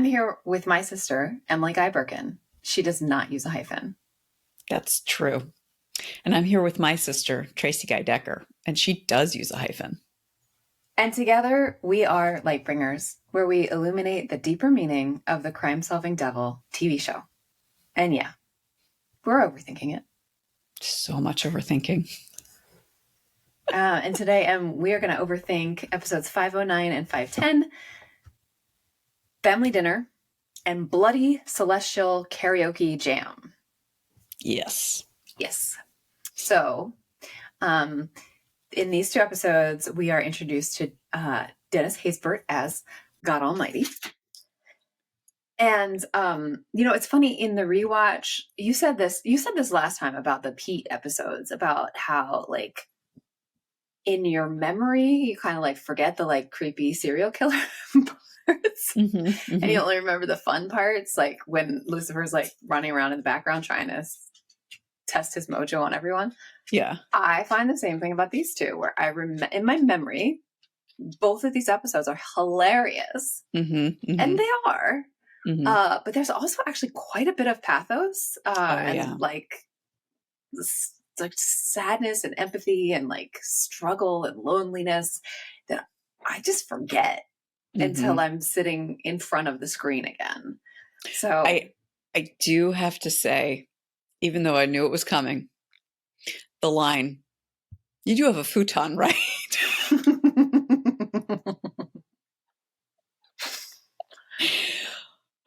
here with my sister, Emily Guy Birkin. She does not use a hyphen. That's true. And I'm here with my sister, Tracie Guy Decker, and she does use a hyphen. And together we are Lightbringers, where we illuminate the deeper meaning of the crime-solving devil TV show. And yeah, we're overthinking it. So much overthinking. And today we are going to overthink episodes 509 and 510, Family Dinner, and Bloody Celestial Karaoke Jam. Yes. Yes. So, in these two episodes, we are introduced to Dennis Haysbert as God Almighty. And, it's funny in the rewatch, you said this last time about the Pete episodes, about how, like, in your memory, you kind of like forget the like creepy serial killer parts. And you only remember the fun parts, like when Lucifer's like running around in the background trying to test his mojo on everyone. Yeah. I find the same thing about these two, where I remember in my memory, both of these episodes are hilarious. And they are. But there's also actually quite a bit of pathos and like sadness and empathy and like struggle and loneliness that I just forget until I'm sitting in front of the screen again. So I do have to say, even though I knew it was coming, the line, "You do have a futon, right?"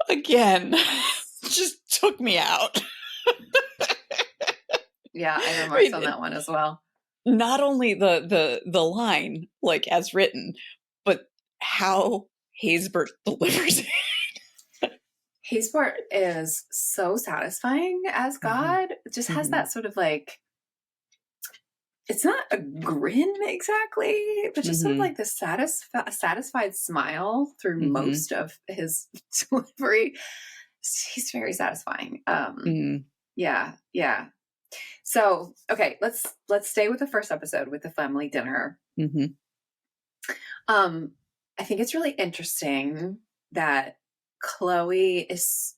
Again, just took me out. Yeah, I remarked on that one as well. Not only the line, like as written, but how Haysbert delivers it. Haysbert is so satisfying as God. It just has that sort of like, it's not a grin exactly, but just sort of like the satisfied smile through most of his delivery. He's very satisfying. Yeah. So, okay, let's stay with the first episode with the family dinner. I think it's really interesting that Chloe is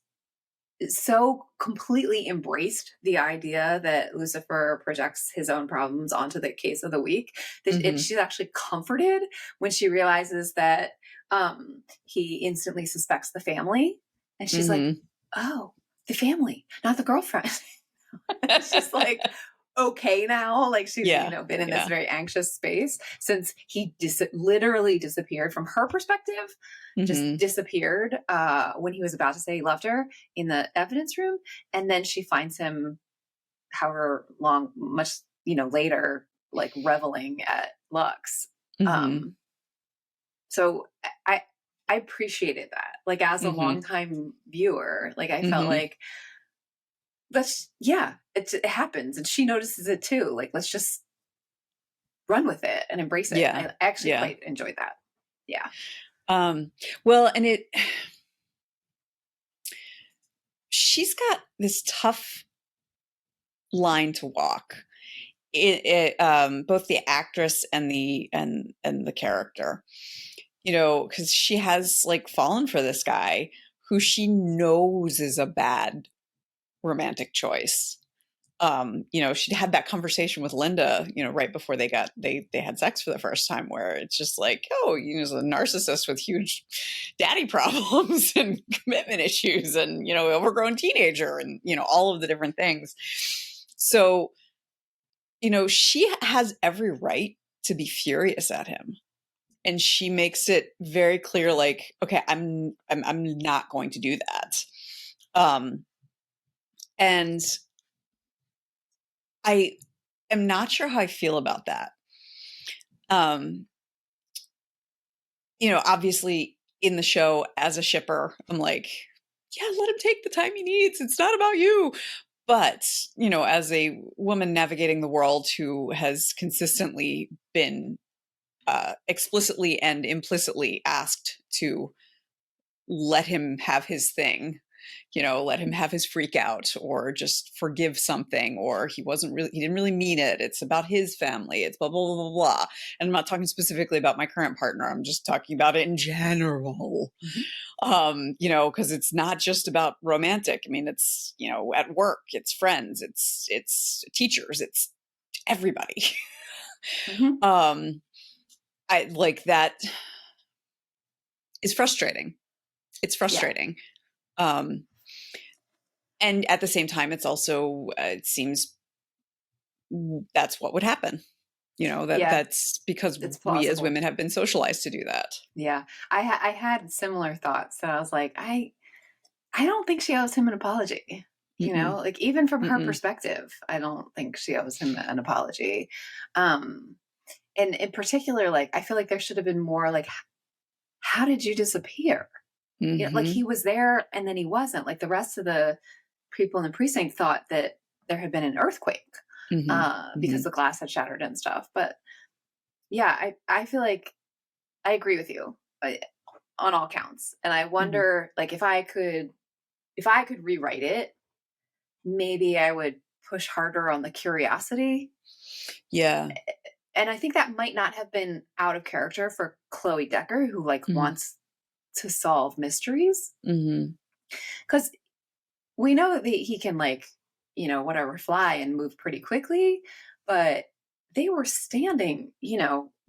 so completely embraced the idea that Lucifer projects his own problems onto the case of the week that she's actually comforted when she realizes that he instantly suspects the family, and she's like, oh, the family, not the girlfriend. It's just like, okay now, like she's been in this very anxious space since he literally disappeared from her perspective, just disappeared when he was about to say he loved her in the evidence room, and then she finds him however much later, like reveling at Lux. So I appreciated that, like as a longtime viewer, like I felt like it happens, and she notices it too. Like, let's just run with it and embrace it. I actually quite enjoyed that. Yeah. Well, and she's got this tough line to walk. Both the actress and the character, because she has like fallen for this guy who she knows is a bad romantic choice. She'd had that conversation with Linda, right before they had sex for the first time, where it's just like, oh, he's a narcissist with huge daddy problems and commitment issues and, overgrown teenager and, all of the different things. So, she has every right to be furious at him. And she makes it very clear, like, okay, I'm not going to do that. And I am not sure how I feel about that. Obviously in the show as a shipper, I'm like, yeah, let him take the time he needs. It's not about you. But, as a woman navigating the world who has consistently been explicitly and implicitly asked to let him have his thing, let him have his freak out, or just forgive something, or he didn't really mean it. It's about his family. It's blah, blah, blah, blah, blah. And I'm not talking specifically about my current partner. I'm just talking about it in general. Because it's not just about romantic. I mean, it's, at work, it's friends, it's teachers, it's everybody. I like that is frustrating. It's frustrating. Yeah. And at the same time, it's also, it seems that's what would happen. That's because we as women have been socialized to do that. Yeah. I had similar thoughts that I was like, I don't think she owes him an apology. Like even from her perspective, I don't think she owes him an apology. And in particular, like, I feel like there should have been more like, how did you disappear? Like he was there and then he wasn't. Like the rest of the people in the precinct thought that there had been an earthquake because the glass had shattered and stuff. But yeah, I feel like I agree with you on all counts. And I wonder, like, if I could rewrite it, maybe I would push harder on the curiosity. Yeah. And I think that might not have been out of character for Chloe Decker, who like wants to solve mysteries. Because we know that he can like, whatever, fly and move pretty quickly, but they were standing,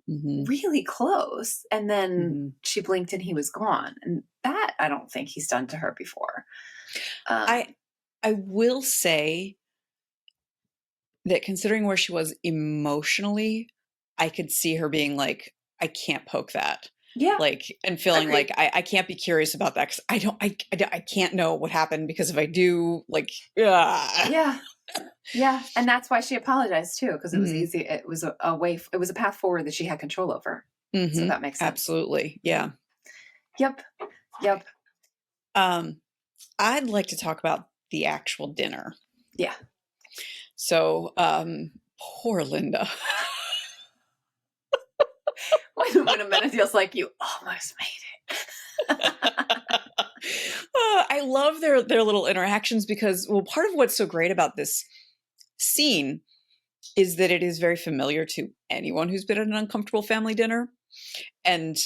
really close. And then she blinked and he was gone. And that I don't think he's done to her before. I will say that considering where she was emotionally, I could see her being like, I can't poke that. Yeah. Like, and feeling like I can't be curious about that because I can't know what happened, because if I do, like, yeah. Yeah. And that's why she apologized too, because it was easy. It was a way, it was a path forward that she had control over. So that makes sense. Absolutely. Yeah. Yep. I'd like to talk about the actual dinner. Yeah. So, poor Linda. when a minute feels like you almost made it. I love their little interactions because, well, part of what's so great about this scene is that it is very familiar to anyone who's been at an uncomfortable family dinner. And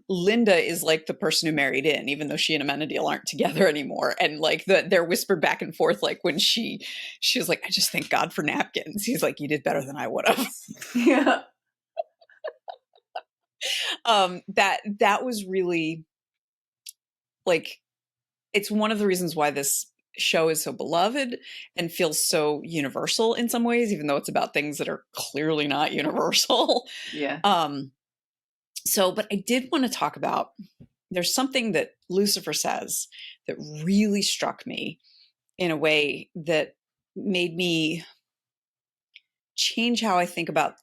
Linda is like the person who married in, even though she and Amenadiel aren't together anymore. And like they're whispered back and forth, like when she was like, I just thank God for napkins. He's like, you did better than I would have. Yeah. That was really like, it's one of the reasons why this show is so beloved and feels so universal in some ways, even though it's about things that are clearly not universal. Yeah. But I did want to talk about, there's something that Lucifer says that really struck me in a way that made me change how I think about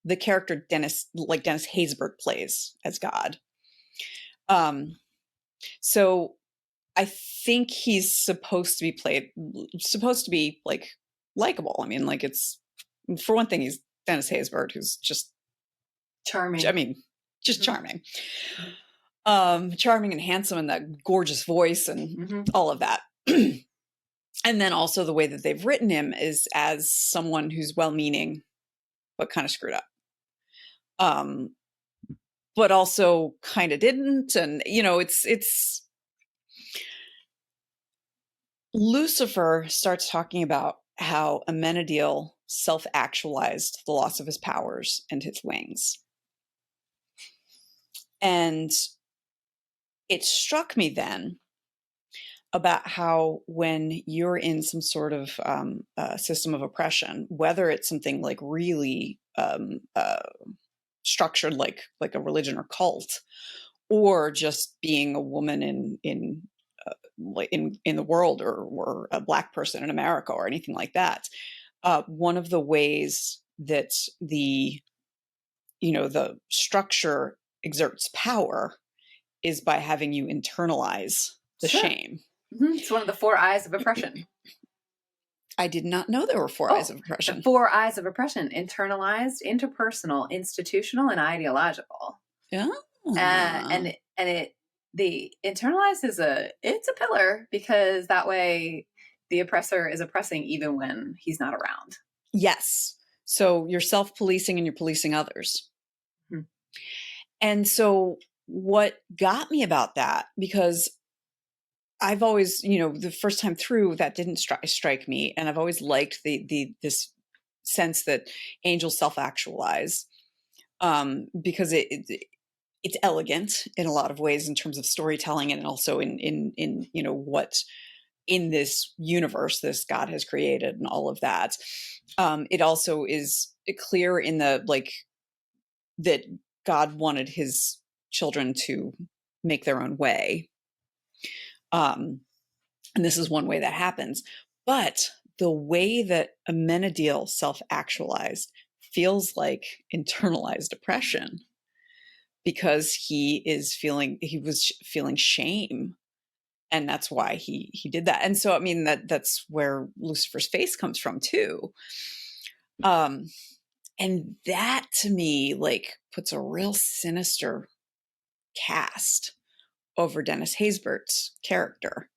the character Dennis Haysbert plays as God. So I think he's supposed to be like likable. I mean, like, it's, for one thing, he's Dennis Haysbert, who's just charming. I mean, just charming. Charming and handsome, and that gorgeous voice and all of that. And then also the way that they've written him is as someone who's well-meaning, but kind of screwed up. But also kind of didn't. And, it's Lucifer starts talking about how Amenadiel self-actualized the loss of his powers and his wings. And it struck me then about how when you're in some sort of system of oppression, whether it's something like really structured, like a religion or cult, or just being a woman in the world, or a Black person in America, or anything like that, one of the ways that the structure exerts power is by having you internalize the shame. It's one of the 4 eyes of oppression. I did not know there were 4 eyes of oppression. 4 eyes of oppression: internalized, interpersonal, institutional, and ideological. Yeah. And it the internalized it's a pillar, because that way the oppressor is oppressing even when he's not around. Yes. So you're self-policing and you're policing others. Hmm. And so what got me about that, because I've always, the first time through that didn't strike me. And I've always liked this sense that angels self-actualize, because it's elegant in a lot of ways in terms of storytelling, and also in what in this universe this God has created and all of that. It also is clear in the that God wanted his children to make their own way. And this is one way that happens. But the way that Amenadiel self-actualized feels like internalized oppression, because he was feeling shame, and that's why he did that. And so, I mean, that's where Lucifer's face comes from too. And that to me, puts a real sinister cast over Dennis Haysbert's character.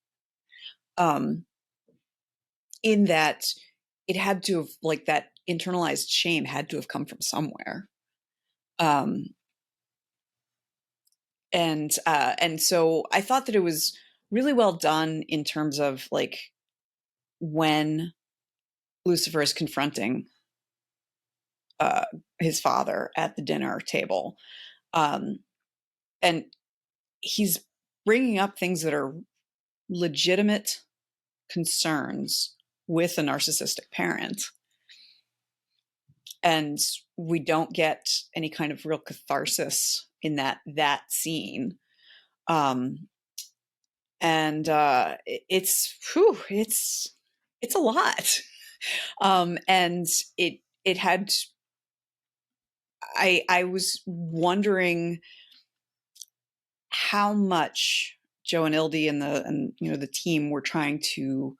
In that it had to have, that internalized shame had to have come from somewhere. And so I thought that it was really well done in terms of when Lucifer is confronting his father at the dinner table, and he's bringing up things that are legitimate concerns with a narcissistic parent, and we don't get any kind of real catharsis in that scene. And it's a lot. And it had, I was wondering how much Joe and Ildy and the team were trying to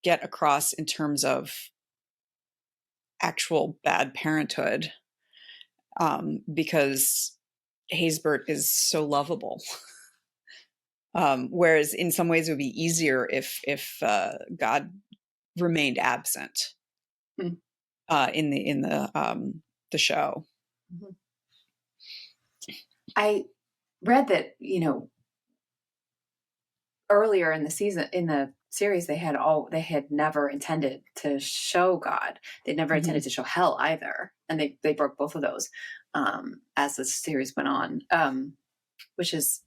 get across in terms of actual bad parenthood, because Haysbert is so lovable. Whereas in some ways it would be easier if God remained absent in the show. Mm-hmm. I read that, earlier in the series, they had never intended to show God. They'd never intended to show hell either. And they broke both of those, as the series went on, which is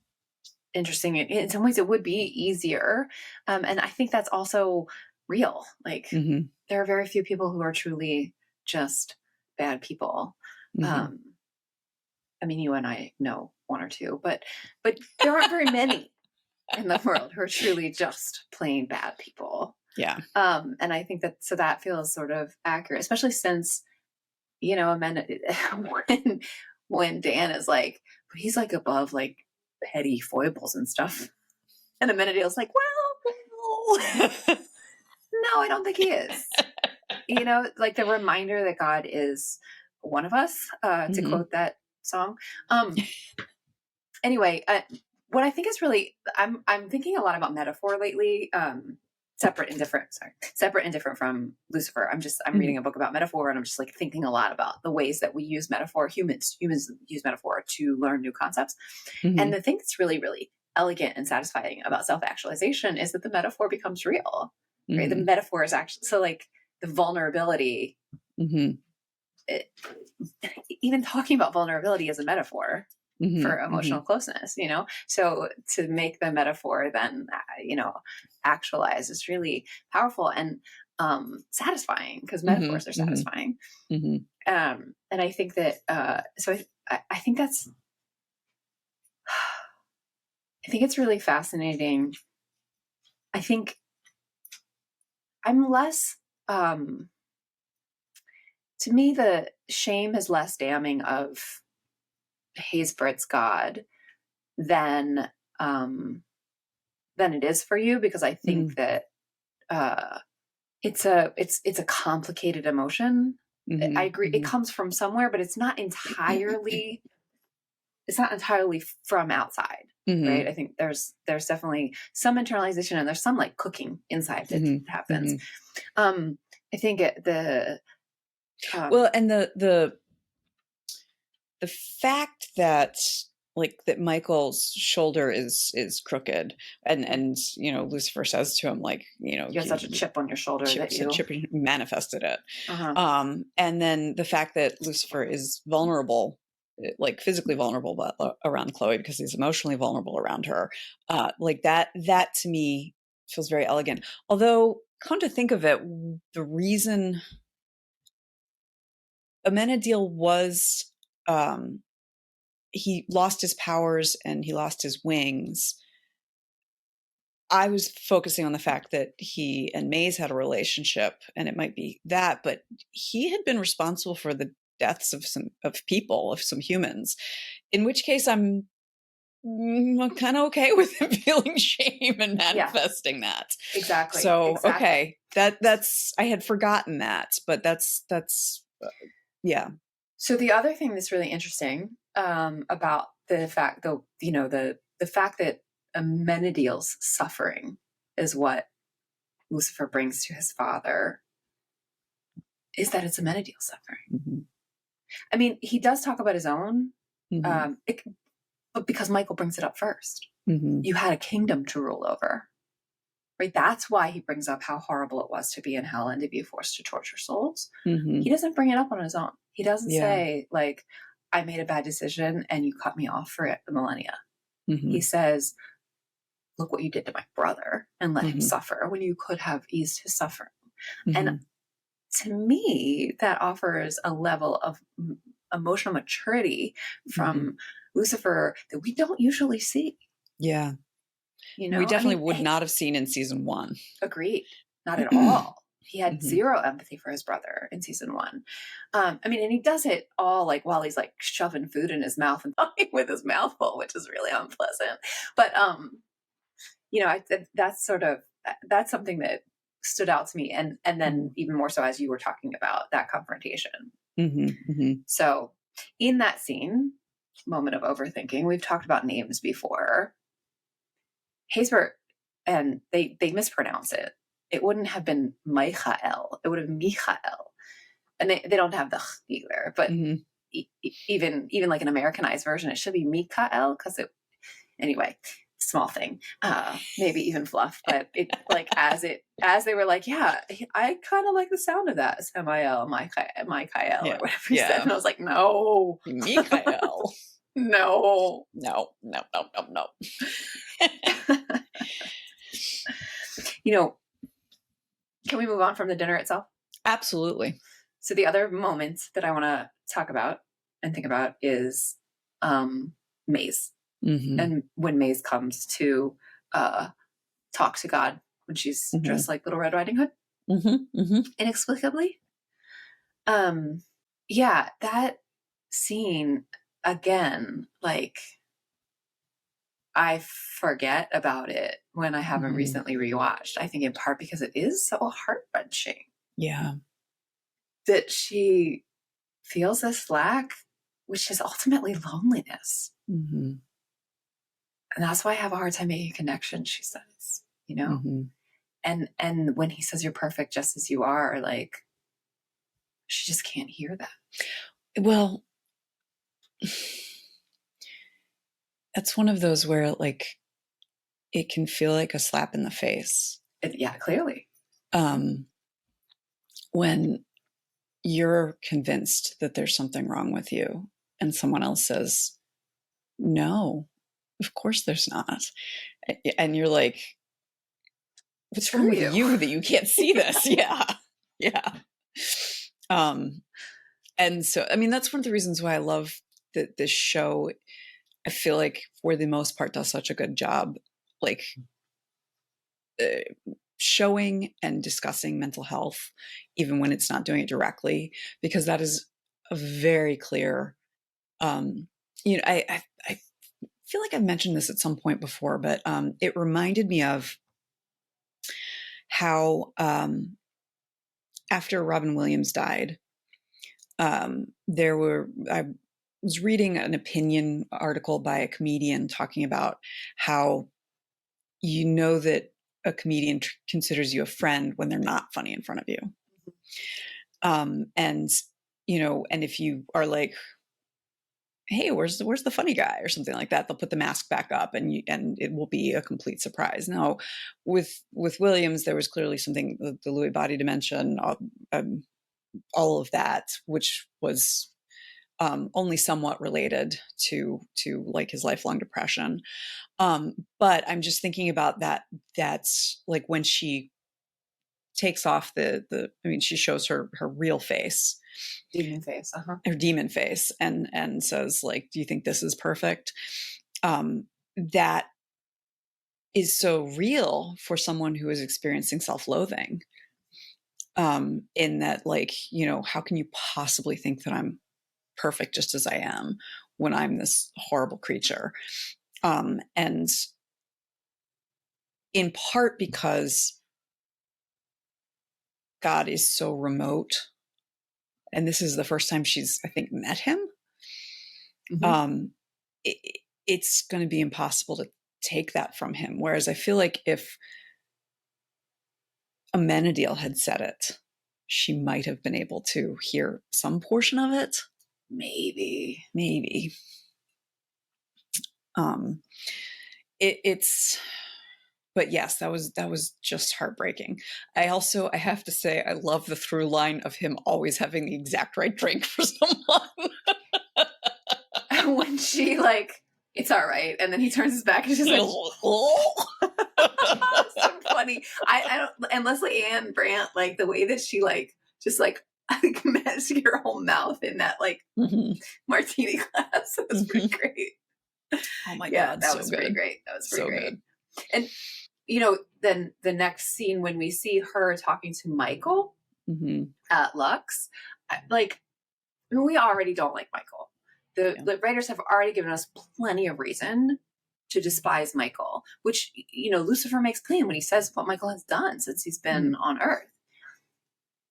interesting. In some ways it would be easier. And I think that's also real. There are very few people who are truly just bad people. I mean, you and I know one or two, but there aren't very many in the world who are truly just plain bad people. Yeah. And I think that feels sort of accurate, especially since, when Dan is but he's above petty foibles and stuff. And Amenadiel's well, no, I don't think he is. The reminder that God is one of us, to quote that song. Anyway, what I think is really, I'm thinking a lot about metaphor lately, separate and different from Lucifer. I'm reading a book about metaphor, and I'm just thinking a lot about the ways that we use metaphor. Humans use metaphor to learn new concepts. And the thing that's really, really elegant and satisfying about self-actualization is that the metaphor becomes real, right? The metaphor is actually, so the vulnerability, even talking about vulnerability as a metaphor for emotional closeness, so to make the metaphor then, actualize is really powerful and satisfying, because metaphors are satisfying. And I think that, so I think that's, I think it's really fascinating. I think I'm less, to me, the shame is less damning of Haysbert's God than it is for you, because I think that it's a complicated emotion. I agree, it comes from somewhere, but it's not entirely it's not entirely from outside, Mm-hmm. right? I think there's definitely some internalization, and there's some like cooking inside that Mm-hmm. happens. Mm-hmm. I think Well, and the fact that like that Michael's shoulder is crooked, and Lucifer says to him, like, you have such a chip on your shoulder that chips, a you, chip manifested it. uh-huh. And then the fact that Lucifer is vulnerable, like physically vulnerable, but around Chloe, because he's emotionally vulnerable around her, like that to me feels very elegant. Although, come to think of it, the reason Amenadiel was, he lost his powers and he lost his wings. I was focusing on the fact that he and Maze had a relationship, and it might be that, but he had been responsible for the deaths of some humans. In which case, I'm kind of okay with him feeling shame and Yeah, manifesting that. exactly. So, Exactly. okay, that's I had forgotten that, but that's yeah. So the other thing that's really interesting, about the fact, though, the fact that Amenadiel's suffering is what Lucifer brings to his father, is that it's Amenadiel's suffering. Mm-hmm. I mean, he does talk about his own, Mm-hmm. but because Michael brings it up first. Mm-hmm. You had a kingdom to rule over, right? That's why he brings up how horrible it was to be in hell and to be forced to torture souls. Mm-hmm. He doesn't bring it up on his own. He doesn't Yeah. say, like, I made a bad decision and you cut me off for it, the millennia. Mm-hmm. He says, look what you did to my brother, and let him Mm-hmm. suffer when you could have eased his suffering. Mm-hmm. And to me, that offers a level of emotional maturity from Mm-hmm. Lucifer that we don't usually see. Yeah. You We know, I definitely mean, would not have seen in season 1. agreed, not at all. He had Mm-hmm. zero empathy for his brother in season 1. I mean, and he does it all like while he's like shoving food in his mouth and talking with his mouth full, which is really unpleasant. But that's something that stood out to me, and then even more so as you were talking about that confrontation. Mm-hmm. Mm-hmm. So in that scene, moment of overthinking, we've talked about names before. Haysbert, and they mispronounce it. It wouldn't have been Michael. It would have been Michael. And they don't have the ch either. But Mm-hmm. even like an Americanized version, it should be Mikael, because anyway, small thing, maybe even fluff. But it, like, as they were like, yeah, I kind of like the sound of that, Samael, Michael, Yeah. or whatever he said. And I was like, no, Mikael. no. No. Can we move on from the dinner itself? Absolutely. So the other moment that I want to talk about and think about is Maze. Mm-hmm. And when Maze comes to talk to God when she's Mm-hmm. dressed like Little Red Riding Hood, Mm-hmm. Mm-hmm. inexplicably. Yeah, that scene, again, like, I forget about it when I haven't Mm-hmm. recently rewatched. I think in part because it is so heart-wrenching. Yeah. That she feels this lack, which is ultimately loneliness. Mm-hmm. And that's why I have a hard time making a connection, she says, Mm-hmm. And when he says you're perfect just as you are, like, she just can't hear that. Well, that's one of those where, like, it can feel like a slap in the face. Yeah, clearly. When you're convinced that there's something wrong with you and someone else says, no, of course there's not. And you're like, what's wrong with you that you can't see this? Yeah. Yeah. And so, I mean, that's one of the reasons why I love that this show, I feel like for the most part does such a good job, like showing and discussing mental health, even when it's not doing it directly, because that is a very clear, I feel like I've mentioned this at some point before, but it reminded me of how after Robin Williams died, there were was reading an opinion article by a comedian talking about how you know that a comedian considers you a friend when they're not funny in front of you. And, you know, and if you are like, hey, where's the funny guy or something like that, they'll put the mask back up and it will be a complete surprise. Now, with Williams, there was clearly something, the Lewy body dimension, all of that, which was only somewhat related to like his lifelong depression. But I'm just thinking about that. That's like when she takes off I mean, she shows her real face, Demon face, her demon face, and says like, "Do you think this is perfect?" That is so real for someone who is experiencing self-loathing. In that, like, you know, how can you possibly think that I'm perfect just as I am when I'm this horrible creature? And in part because God is so remote, and this is the first time she's, I think, met him. It's going to be impossible to take that from him. Whereas I feel like if Amenadiel had said it, she might have been able to hear some portion of it. Maybe. But yes, that was just heartbreaking. I have to say, I love the through line of him always having the exact right drink for someone. When she like, it's all right, and then he turns his back and she's like, so funny. I don't, and Lesley-Ann Brandt, like the way that she like just like magic her whole mouth in that like martini glass. That was pretty great. Oh my God, that was pretty great. That was pretty great. Good. And you know, then the next scene when we see her talking to Michael at Lux, like, I mean, we already don't like Michael. The writers have already given us plenty of reason to despise Michael, which, you know, Lucifer makes clean when he says what Michael has done since he's been on Earth.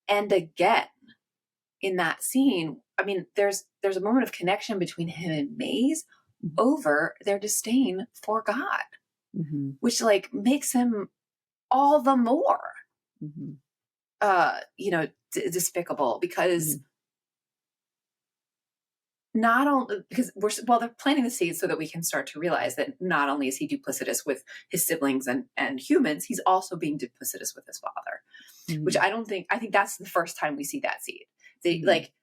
And again, in that scene, I mean, there's a moment of connection between him and Maze over their disdain for God, which like makes him all the more, you know, despicable, because not only because they're planting the seeds so that we can start to realize that not only is he duplicitous with his siblings and humans, he's also being duplicitous with his father, which I think that's the first time we see that seed. Like,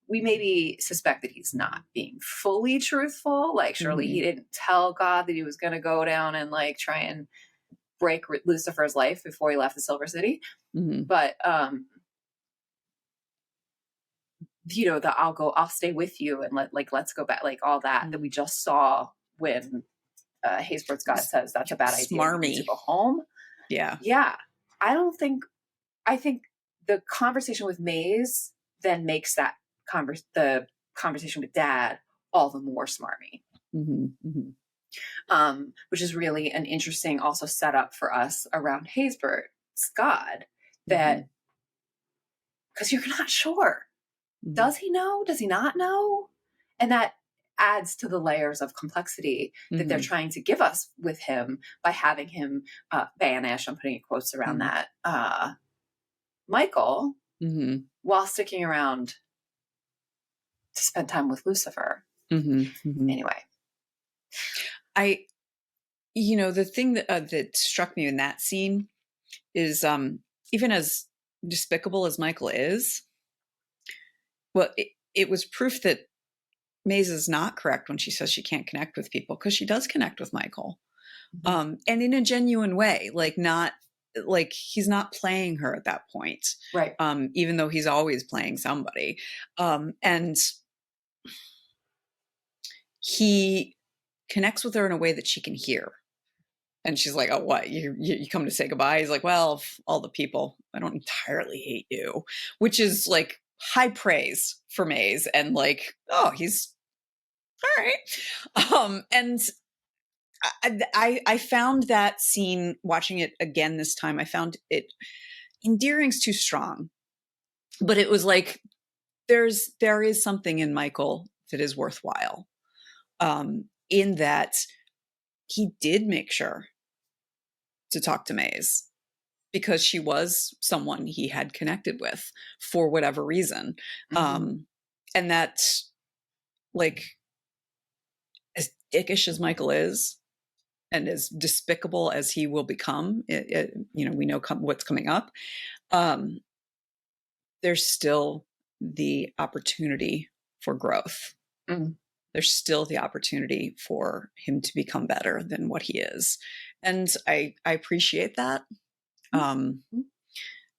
we maybe suspect that he's not being fully truthful. Like, surely he didn't tell God that he was going to go down and like try and break Lucifer's life before he left the Silver City. But, you know, I'll stay with you and let's go back, like all that we just saw when Haysbert Scott says that's a bad idea. Smarmy. To go home. Yeah. I think the conversation with Maze then makes that the conversation with Dad all the more smarmy. Which is really an interesting also setup for us around Haysbert Scott, that because you're not sure. Does he know? Does he not know? And that adds to the layers of complexity that they're trying to give us with him by having him banish, I'm putting quotes around that, Michael, while sticking around to spend time with Lucifer. Anyway. You know, the thing that struck me in that scene is even as despicable as Michael is, well, it was proof that Maze is not correct when she says she can't connect with people, because she does connect with Michael. And in a genuine way, like not like he's not playing her at that point. Right. Even though he's always playing somebody. And he connects with her in a way that she can hear. And she's like, oh, what? You come to say goodbye? He's like, well, all the people, I don't entirely hate you, which is like high praise for Maze. And like, oh, he's all right. And I found that scene, watching it again this time, I found it, endearing's too strong, but it was like, there is something in Michael that is worthwhile. In that he did make sure to talk to Maze because she was someone he had connected with for whatever reason. And that's like, as dickish as Michael is and as despicable as he will become, we know what's coming up. There's still the opportunity for growth. There's still the opportunity for him to become better than what he is. And I appreciate that.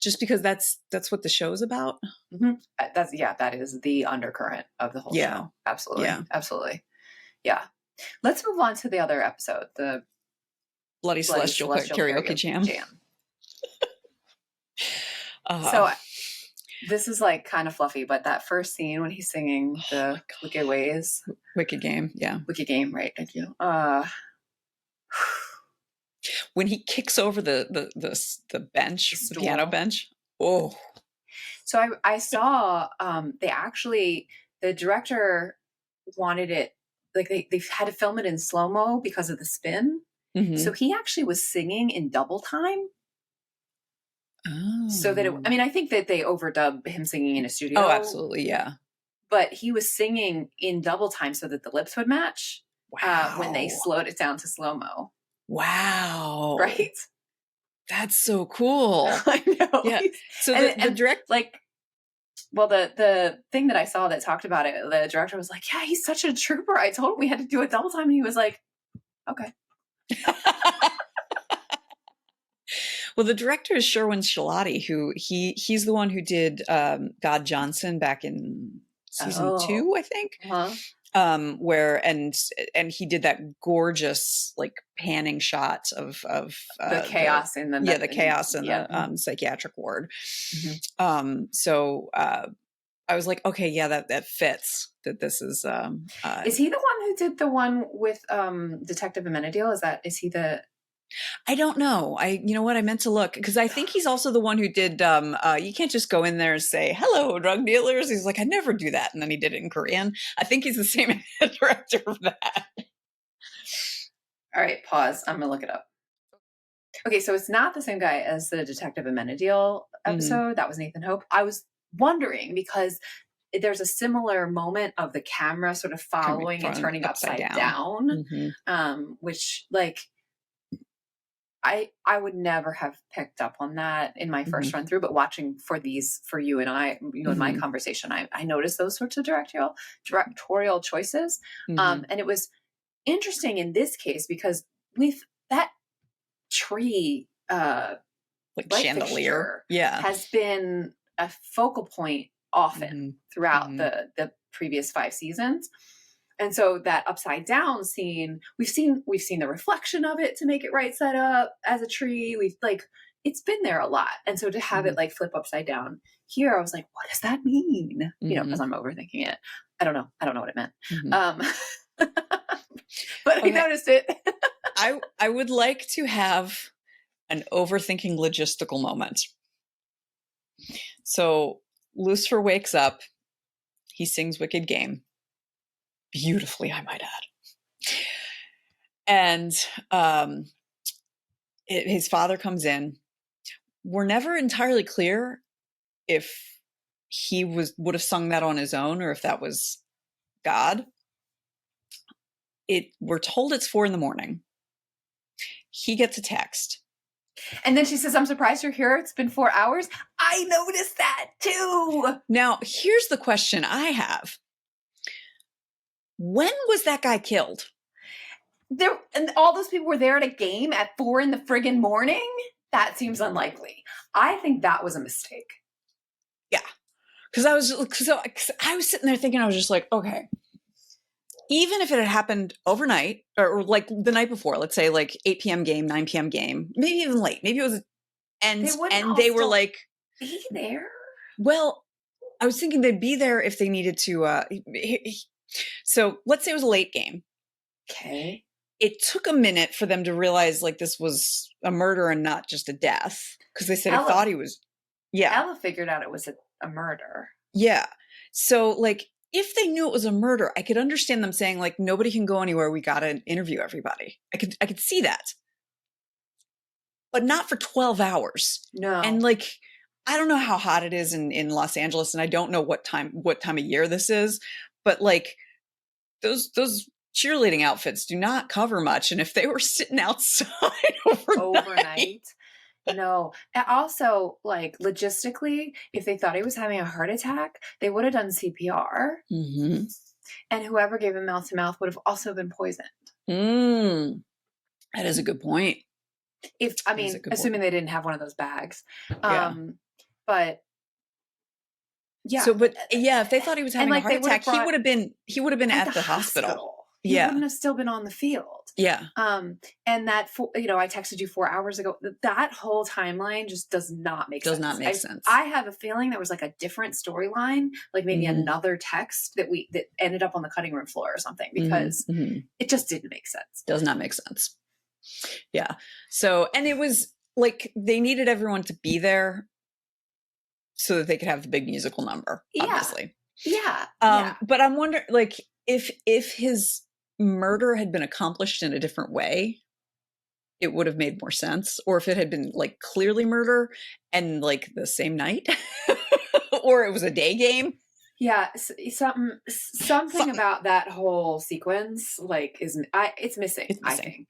Just because that's what the show's about. That is the undercurrent of the whole show. Absolutely. Yeah. Absolutely. Yeah. Let's move on to the other episode, the Bloody Celestial Karaoke Jam. So this is like kind of fluffy, but that first scene when he's singing the Wicked Ways. Wicked Game, yeah. Wicked Game, right. Thank you. When he kicks over the bench, the piano bench. Oh. So I saw the director wanted it, like they had to film it in slow-mo because of the spin. So he actually was singing in double time. So that I think that they overdub him singing in a studio. Oh, absolutely, yeah. But he was singing in double time so that the lips would match. Wow. When they slowed it down to slow-mo. Wow. Right? That's so cool. I know. Yeah. So the direct, the thing that I saw that talked about it, the director was like, yeah, he's such a trooper. I told him we had to do it double time. And he was like, okay. Well, the director is Sherwin Shalati, who he's the one who did God Johnson back in season 2, I think. Where and he did that gorgeous like panning shot of the chaos in the chaos in the psychiatric ward. So I was like, okay, yeah, that fits. That this is he the one who did the one with Detective Amenadiel? Is he the? I don't know. You know what? I meant to look because I think he's also the one who did. You can't just go in there and say hello, drug dealers. He's like, I never do that, and then he did it in Korean. I think he's the same director of that. All right, pause. I'm gonna look it up. Okay, so it's not the same guy as the Detective Amenadiel episode. That was Nathan Hope. I was wondering because there's a similar moment of the camera sort of following and turning upside down. Which like. I would never have picked up on that in my first run through, but watching for you and my conversation, I noticed those sorts of directorial choices. And it was interesting in this case because with that tree, like chandelier, has been a focal point often throughout the previous 5 seasons. And so that upside down scene, we've seen the reflection of it to make it right side up as a tree. It's been there a lot. And so to have it like flip upside down here, I was like, what does that mean? Because I'm overthinking it. I don't know what it meant. But I noticed it. I would like to have an overthinking logistical moment. So Lucifer wakes up, he sings Wicked Game. Beautifully, I might add. And his father comes in. We're never entirely clear if he would have sung that on his own or if that was God. We're told it's 4 a.m. He gets a text. And then she says, I'm surprised you're here. It's been 4 hours. I noticed that too. Now, here's the question I have. When was that guy killed? And all those people were there at a game at 4 in the friggin' morning? That seems unlikely. I think that was a mistake. Yeah. Because I was sitting there thinking, I was just like, okay, even if it had happened overnight or like the night before, let's say like 8 p.m. game, 9 p.m. game, maybe even late, maybe it was, and they were like, be there. Well, I was thinking they'd be there if they needed to, so let's say it was a late game. Okay. It took a minute for them to realize like this was a murder and not just a death. Because they said he thought he was. Yeah. Ella figured out it was a murder. Yeah. So like if they knew it was a murder, I could understand them saying like, nobody can go anywhere. We got to interview everybody. I could see that, but not for 12 hours. No. And like, I don't know how hot it is in Los Angeles, and I don't know what time of year this is, but like those cheerleading outfits do not cover much. And if they were sitting outside overnight. No. And also, like, logistically, if they thought he was having a heart attack, they would have done CPR. Mm-hmm. And whoever gave him mouth to mouth would have also been poisoned. That is a good point. Assuming they didn't have one of those bags. Yeah. But yeah. So, but yeah, if they thought he was having a heart attack, he would have been at the hospital. He wouldn't have still been on the field. Yeah. And that, I texted you 4 hours ago. That whole timeline just does not make sense. Does not make sense. I have a feeling there was like a different storyline, like maybe another text that ended up on the cutting room floor or something, because it just didn't make sense. Does not make sense. Yeah. So, and it was like they needed everyone to be there so that they could have the big musical number, obviously. Yeah. But I'm wondering, like, if his murder had been accomplished in a different way, it would have made more sense. Or if it had been like clearly murder and like the same night, or it was a day game. Yeah, something about that whole sequence, like, it's missing. I think.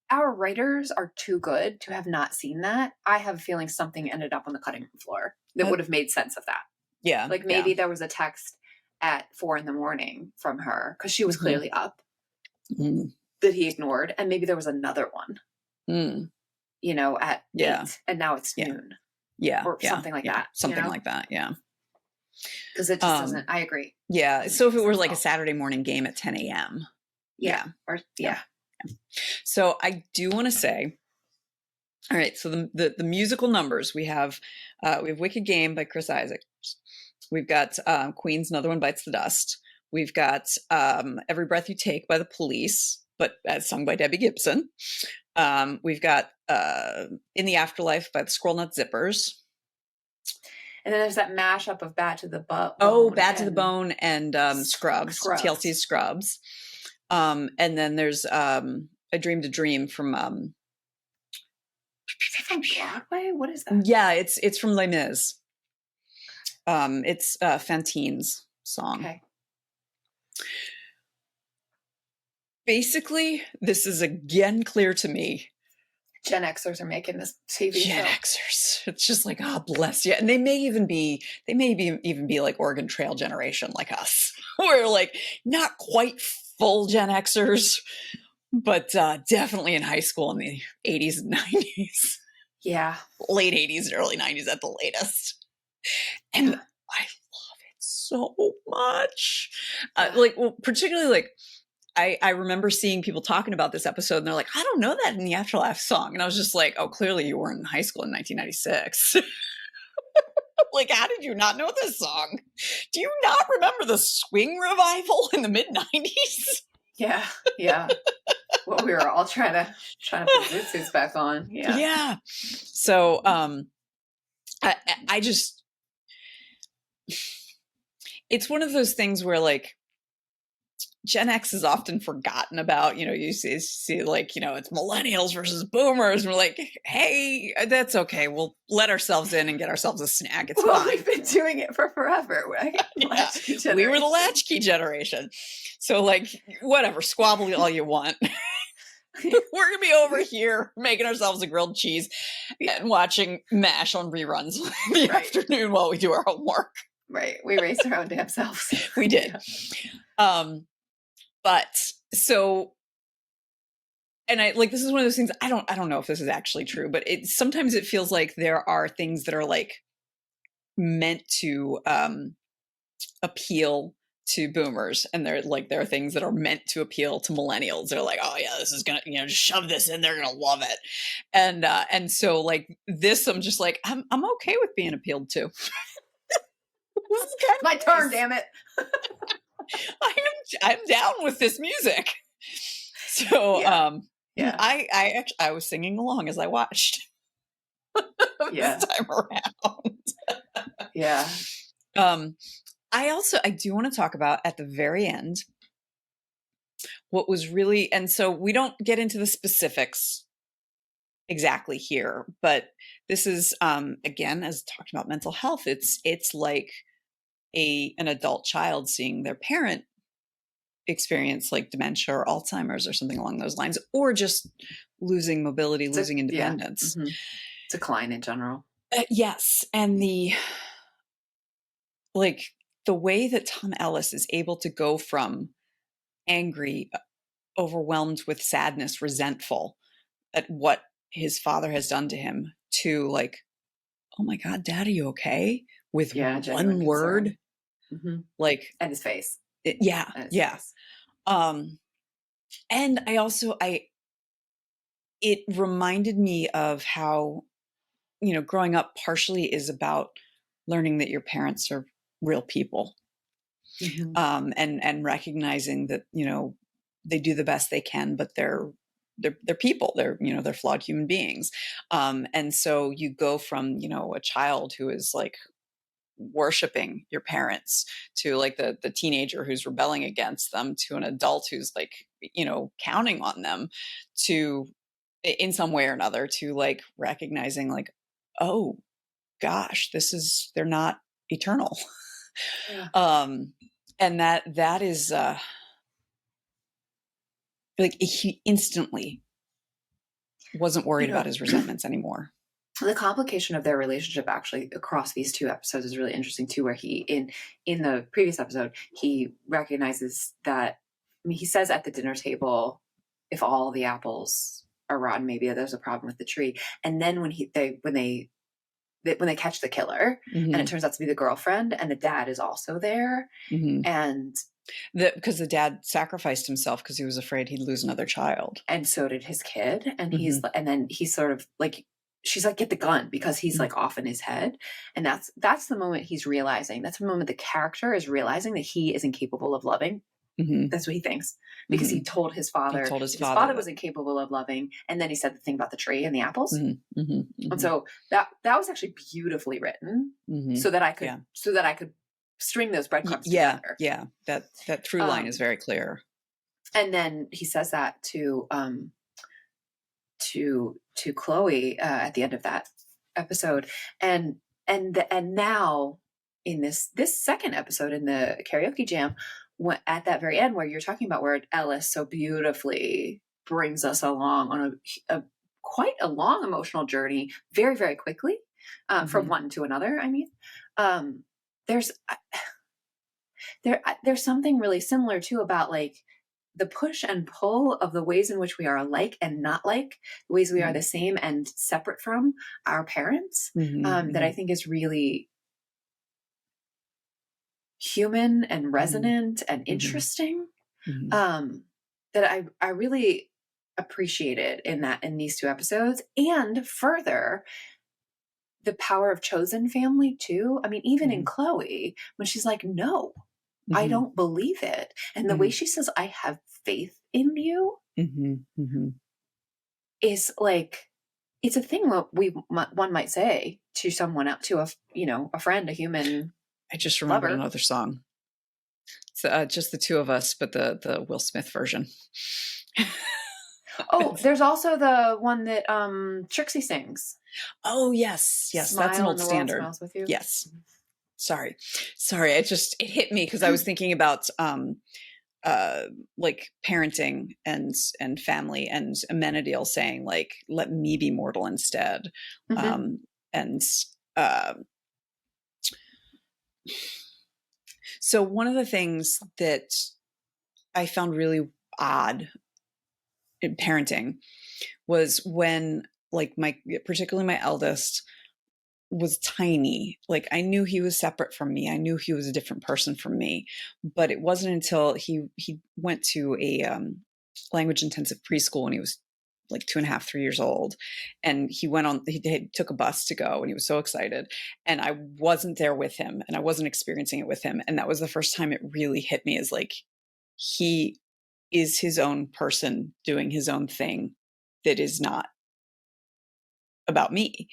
Our writers are too good to have not seen that. I have a feeling something ended up on the cutting room floor that would have made sense of that. Yeah, like maybe there was a text at 4 a.m. from her because she was clearly up that he ignored, and maybe there was another one. At 8, and now it's noon. Yeah. Or something like that. Something like that. Yeah. Because it just doesn't, I agree. Yeah. So if it were like a Saturday morning game at 10 a.m. Yeah. So I do want to say, all right, so the musical numbers we have Wicked Game by Chris Isaac. We've got Queen's Another One Bites the Dust. We've got Every Breath You Take by the Police, but as sung by Debbie Gibson. We've got In the Afterlife by the Squirrel Nut Zippers. And then there's that mashup of Bad to the Bone. Oh, Bad to the Bone and Scrubs, TLC's Scrubs. And then there's A Dream to Dream from from Broadway? What is that? Yeah, it's from Les Mis. It's Fantine's song. Okay. Basically, this is again clear to me. Gen Xers are making this TV show. Gen Xers. It's just like, oh, bless you. And they may even be like Oregon Trail generation like us. We're like not quite full Gen Xers, but definitely in high school in the 80s and 90s. Yeah. Late 80s and early 90s at the latest. And I love it so much. Particularly like, I remember seeing people talking about this episode and they're like, I don't know that in the Afterlife song. And I was just like, oh, clearly you weren't in high school in 1996. Like, how did you not know this song? Do you not remember the swing revival in the mid 90s? Yeah. Well, we were all trying to put zoot suits back on. Yeah. Yeah. So, I just, it's one of those things where like, Gen X is often forgotten about, you see like, it's millennials versus boomers. And we're like, hey, that's okay. We'll let ourselves in and get ourselves a snack. It's fine. We've been doing it for forever. We were the latchkey generation. So like, whatever, squabble all you want. We're going to be over here making ourselves a grilled cheese and watching MASH on reruns in the afternoon while we do our homework. Right. We raced our own damn selves. We did. But so, and I like, this is one of those things, I don't know if this is actually true, but sometimes it feels like there are things that are like meant to appeal to boomers. And there are things that are meant to appeal to millennials. They're like, oh yeah, this is going to, just shove this in. They're going to love it. And so like this, I'm just like, I'm okay with being appealed to. This is kind of my turn, damn it. I'm down with this music. So I was singing along as I watched this time around. Yeah. I do want to talk about at the very end what was really, and so we don't get into the specifics exactly here, but this is again, as talking about mental health, it's like an adult child seeing their parent experience like dementia or Alzheimer's or something along those lines, or just losing mobility, losing independence. Yeah. Decline in general. Yes, and like the way that Tom Ellis is able to go from angry, overwhelmed with sadness, resentful at what his father has done to him, to like, oh my God, Dad, are you okay? With Yeah, genuine one concern. word, like, And his face. yeah, And his yeah. face. And it reminded me of how, growing up partially is about learning that your parents are real people, and recognizing that, they do the best they can, but they're people. They're flawed human beings. And so you go from, a child who is like worshiping your parents, to like the teenager who's rebelling against them, to an adult who's like, counting on them, to, in some way or another, to like recognizing like, oh gosh, they're not eternal. Yeah. And that is like he instantly wasn't worried about his resentments anymore. The complication of their relationship actually across these two episodes is really interesting too, where he in the previous episode, he recognizes that, I mean, he says at the dinner table, if all the apples are rotten, maybe there's a problem with the tree. And then when they catch the killer, and it turns out to be the girlfriend, and the dad is also there, and because the dad sacrificed himself because he was afraid he'd lose another child, and so did his kid, and and then he's sort of like, she's like, get the gun, because he's like off in his head. And that's the moment he's realizing, that's the moment the character is realizing that he is incapable of loving. That's what he thinks, because he told his father, his father was incapable of loving, and then he said the thing about the tree and the apples. And so that was actually beautifully written, so that I could string those breadcrumbs together. Yeah, that through line is very clear. And then he says that to Chloe at the end of that episode, and now in this second episode in the karaoke jam, at that very end, where you're talking about, where Ellis so beautifully brings us along on a quite a long emotional journey very, very quickly, from one to another. I mean, there's something really similar too about like the push and pull of the ways in which we are alike and not like, the ways we are the same and separate from our parents, that I think is really human and resonant and interesting, that I really appreciated in these two episodes. And further, the power of chosen family too. I mean, even in Chloe, when she's like, no, I don't believe it. And the way she says, I have faith in you, is like, it's a thing that one might say to someone else, to a friend, a human. I just remembered lover. another song. So just the two of us, but the Will Smith version. Oh, there's also the one that Trixie sings. Oh yes, Smile, that's an old and the standard. World smiles with you. Yes. Sorry. It hit me because I was thinking about like parenting and family, and Amenadiel saying like, let me be mortal instead. And so one of the things that I found really odd in parenting was when, like, particularly my eldest was tiny. Like, I knew he was separate from me. I knew he was a different person from me, but it wasn't until he went to a language intensive preschool when he was like 2.5, 3 years old. And he took a bus to go, and he was so excited. And I wasn't there with him, and I wasn't experiencing it with him. And that was the first time it really hit me, as like, he is his own person doing his own thing that is not about me.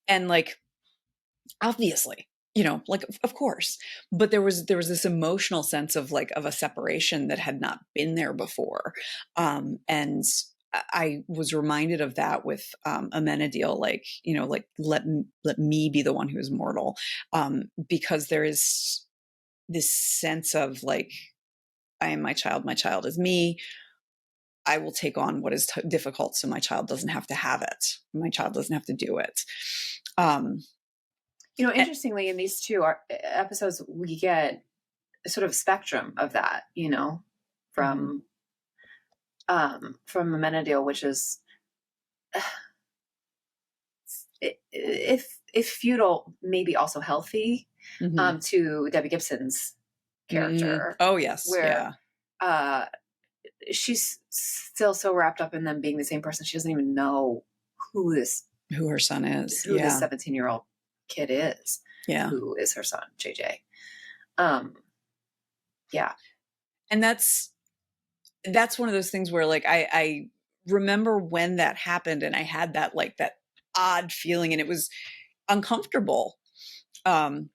And like, obviously like, of course, but there was this emotional sense of like, of a separation that had not been there before. And I was reminded of that with Amenadiel, like, like, let me be the one who is mortal. Because there is this sense of like, I am my child is me. I will take on what is difficult so my child doesn't have to have it. My child doesn't have to do it. Interestingly, in these two episodes, we get a sort of spectrum of that, from Amenadiel, which is, if feudal, maybe also healthy, to Debbie Gibson's character. Oh yes, where she's still so wrapped up in them being the same person, she doesn't even know who her son is, who this 17-year-old kid is, who is her son, JJ. And that's one of those things where like I remember when that happened, and I had that like that odd feeling, and it was uncomfortable. I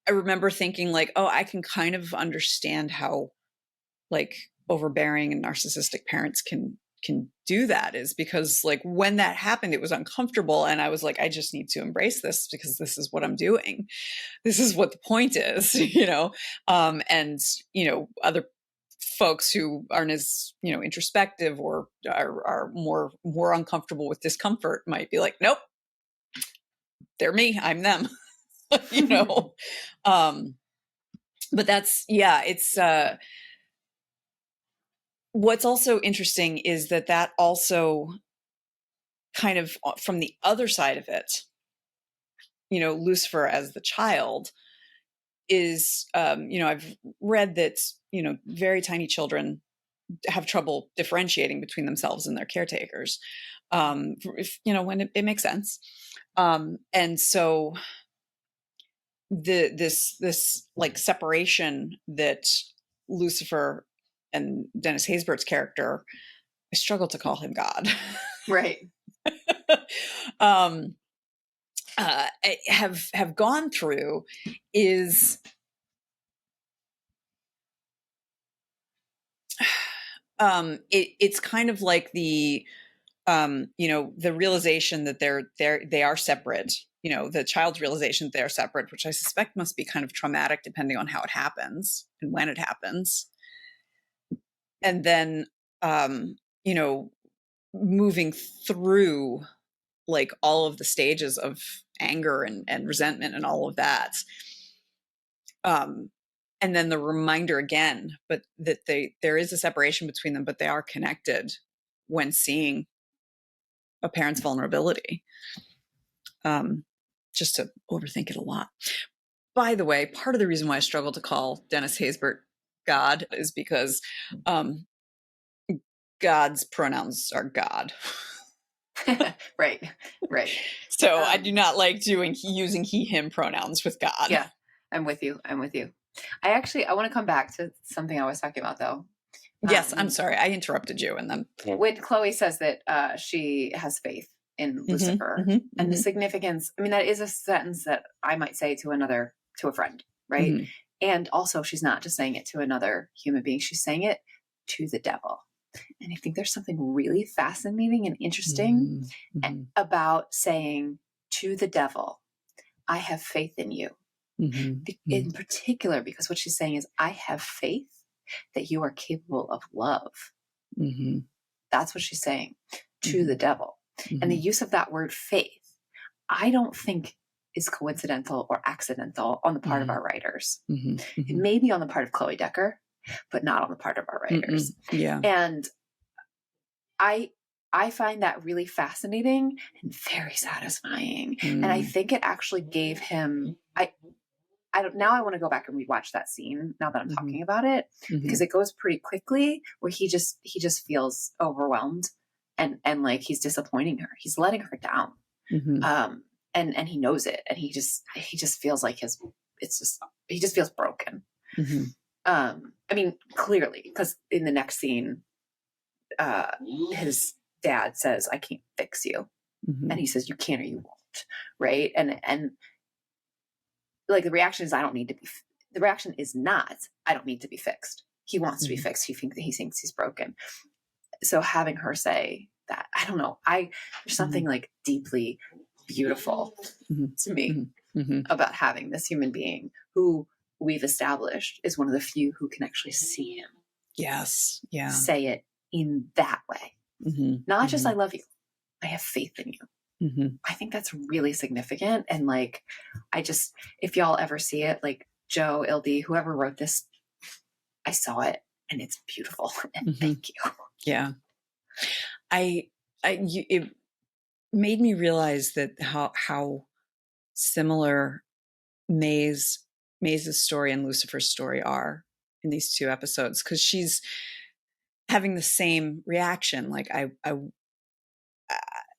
remember thinking like, oh, I can kind of understand how like overbearing and narcissistic parents can do that, is because like when that happened, it was uncomfortable. And I was like, I just need to embrace this because this is what I'm doing. This is what the point is, and, other folks who aren't as, introspective or are more uncomfortable with discomfort might be like, nope, they're me, I'm them, but that's, it's, what's also interesting is that also kind of from the other side of it, Lucifer as the child is, I've read that, very tiny children have trouble differentiating between themselves and their caretakers, if, when it makes sense. And so this like separation that Lucifer and Dennis Haysbert's character, I struggle to call him God. Right. Have gone through is it's kind of like the the realization that they are separate, the child's realization that they're separate, which I suspect must be kind of traumatic depending on how it happens and when it happens. And then moving through like all of the stages of anger and resentment and all of that. And then the reminder again, but that there is a separation between them, but they are connected when seeing a parent's vulnerability. Just to overthink it a lot. By the way, part of the reason why I struggle to call Dennis Haysbert God is because God's pronouns are God. Right. So I do not like using he, him pronouns with God. Yeah, I'm with you. I want to come back to something I was talking about though. Yes, I'm sorry. I interrupted you. And then when Chloe says that she has faith in Lucifer, and the significance, I mean, that is a sentence that I might say to a friend, right? And also she's not just saying it to another human being, she's saying it to the devil. And I think there's something really fascinating and interesting about saying to the devil, I have faith in you. In particular, because what she's saying is, I have faith that you are capable of love. That's what she's saying to the devil. And the use of that word faith, I don't think is coincidental or accidental on the part of our writers. It may be on the part of Chloe Decker, but not on the part of our writers. And I find that really fascinating and very satisfying. And I think it actually gave him, now I want to go back and rewatch that scene now that I'm talking about it, because it goes pretty quickly where he just feels overwhelmed and like he's disappointing her. He's letting her down. And he knows it. And he just feels like he just feels broken. I mean, clearly, because in the next scene, his dad says, I can't fix you. And he says, you can or you won't. right? And like the reaction is, the reaction is not, I don't need to be fixed. He wants to be fixed. He thinks he's broken. So having her say that, I don't know, there's something like deeply beautiful to me about having this human being who we've established is one of the few who can actually see him. Yes. Yeah. Say it in that way. Not just, I love you. I have faith in you. I think that's really significant. And like, if y'all ever see it, like Joe, LD, whoever wrote this, I saw it and it's beautiful. And thank you. Yeah. It made me realize that how similar May's story and Lucifer's story are in these two episodes, because she's having the same reaction. Like,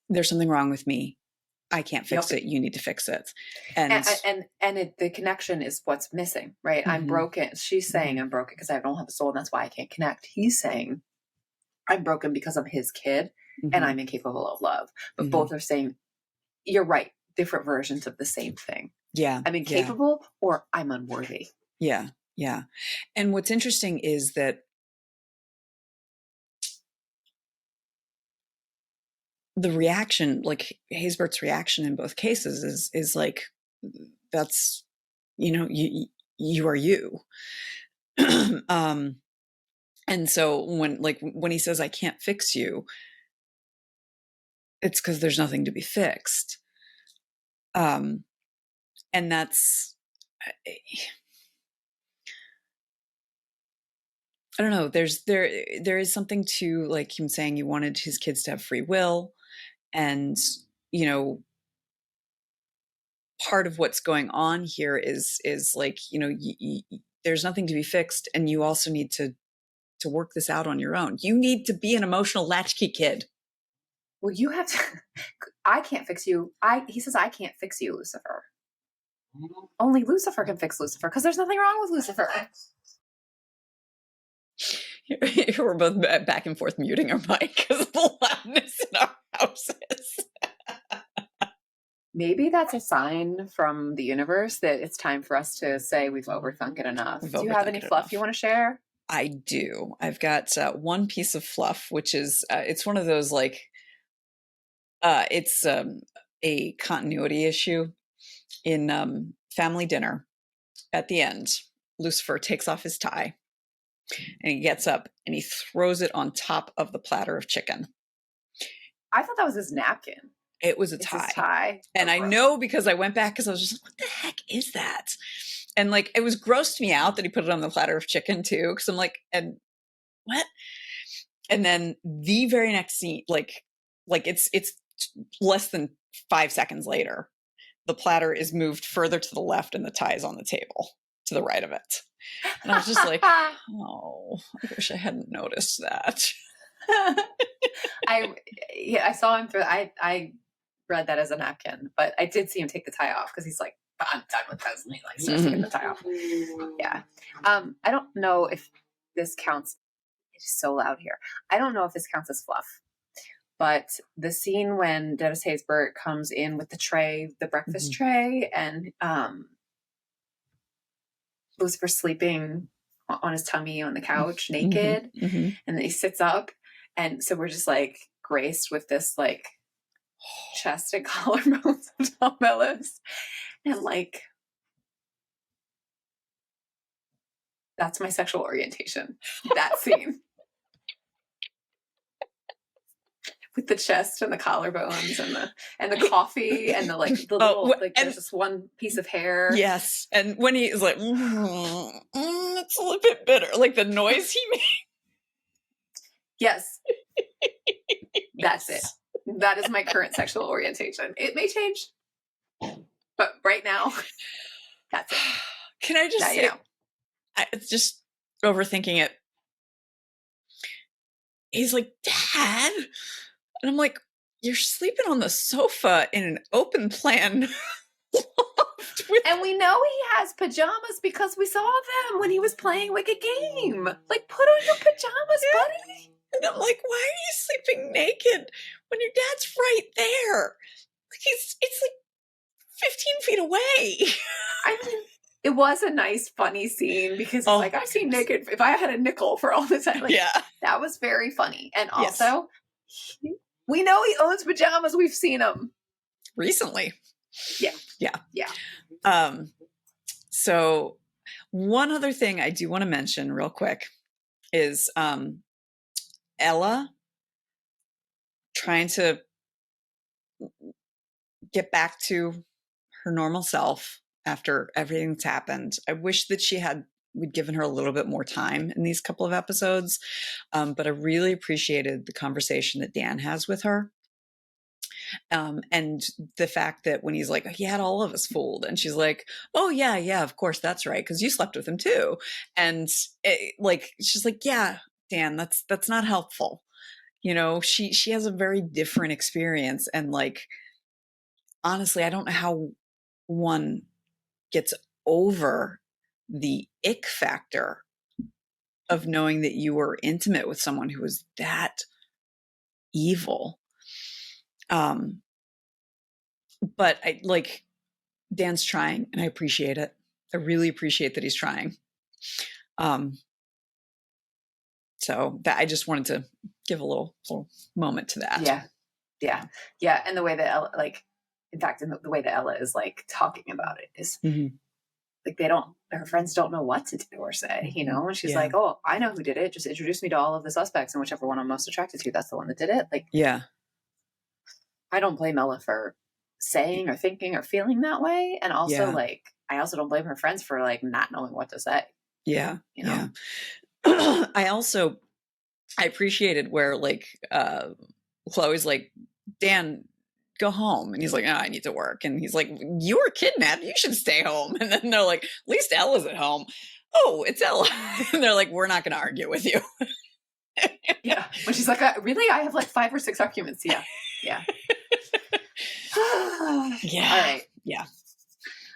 there's something wrong with me. I can't fix it. You need to fix it. And the connection is what's missing, right? I'm broken. She's saying I'm broken because I don't have a soul, and that's why I can't connect. He's saying I'm broken because I'm his kid and I'm incapable of love. But both are saying, you're right, different versions of the same thing. Yeah. I'm incapable or I'm unworthy. Yeah. Yeah. And what's interesting is that the reaction, like Haysbert's reaction in both cases is like, that's, you are you. And so when he says, I can't fix you, it's because there's nothing to be fixed. And that's, I don't know. There is something to, like, him saying he wanted his kids to have free will, and part of what's going on here is like, there's nothing to be fixed, and you also need to work this out on your own. You need to be an emotional latchkey kid. Well, you have to. I can't fix you. He says, I can't fix you, Lucifer. Only Lucifer can fix Lucifer, because there's nothing wrong with Lucifer. We're both back and forth muting our mic because of the loudness in our houses. Maybe that's a sign from the universe that it's time for us to say we've overthunk it enough. Do you have any fluff you want to share? I do. I've got one piece of fluff, which is, it's one of those, like, it's a continuity issue in Family Dinner. At the end, Lucifer takes off his tie and he gets up and he throws it on top of the platter of chicken. I thought that was his napkin. It was a tie. His tie. And I know, because I went back, because I was just like, what the heck is that? And like, it was grossed me out that he put it on the platter of chicken too. Because I'm like, and what? And then the very next scene, like it's less than 5 seconds later, the platter is moved further to the left and the tie is on the table to the right of it. And I was just like, oh, I wish I hadn't noticed that. I saw him through. I read that as a napkin, but I did see him take the tie off, because he's like, I'm done with this, and he like starts taking the tie off. Yeah. I don't know if this counts. It is so loud here. I don't know if this counts as fluff, but the scene when Dennis Haysbert comes in with the tray, the breakfast tray, and Lucifer sleeping on his tummy on the couch naked, and then he sits up, and so we're just like graced with this like chest and collarbones of Tom Ellis, and like, that's my sexual orientation, that scene. With the chest and the collarbones and the coffee and the like the little like there's this one piece of hair. Yes, and when he is like, it's a little bit bitter, like the noise he made. Yes, that's it. That is my current sexual orientation. It may change, but right now, that's it. Can I just say, it's just overthinking it. He's like, Dad. And I'm like, you're sleeping on the sofa in an open plan loft. And we know he has pajamas because we saw them when he was playing Wicked Game. Like, put on your pajamas, buddy. And I'm like, why are you sleeping naked when your dad's right there? Like, it's like 15 feet away. I mean, it was a nice, funny scene because it's Oh like, my I've seen goodness. naked, if I had a nickel for all the time, like, Yeah. that was very funny. And Yes. also, we know he owns pajamas. We've seen them. Recently. Yeah. Yeah. Yeah. So one other thing I do want to mention real quick is Ella trying to get back to her normal self after everything that's happened. I wish that we'd given her a little bit more time in these couple of episodes. But I really appreciated the conversation that Dan has with her. And the fact that when he's like, he had all of us fooled, and she's like, oh yeah, of course, that's right, because you slept with him too. And she's like, yeah, Dan, that's not helpful. She has a very different experience, and like, honestly, I don't know how one gets over the ick factor of knowing that you were intimate with someone who was that evil. But I like, Dan's trying, and I appreciate it. I really appreciate that he's trying. So that I just wanted to give a little moment to that. Yeah. And the way that Ella, like, in fact, in the way that Ella is like talking about it is like, her friends don't know what to do or say, and she's like, oh, I know who did it. Just introduce me to all of the suspects, and whichever one I'm most attracted to, that's the one that did it. Like, yeah, I don't blame Ella for saying or thinking or feeling that way. And also, like, I also don't blame her friends for like not knowing what to say. Yeah. I appreciated where like Chloe's like, Dan, go home. And he's like, oh, I need to work. And he's like, you were kidnapped. You should stay home. And then they're like, at least Ella's at home. Oh, it's Ella. And they're like, we're not going to argue with you. Yeah. When she's like, really? I have like 5 or 6 arguments. Yeah. Yeah. All right. Yeah.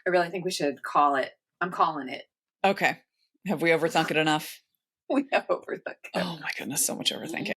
I really think we should call it. I'm calling it. Okay. Have we overthunk it enough? We have overthink it. Oh my goodness. So much overthinking.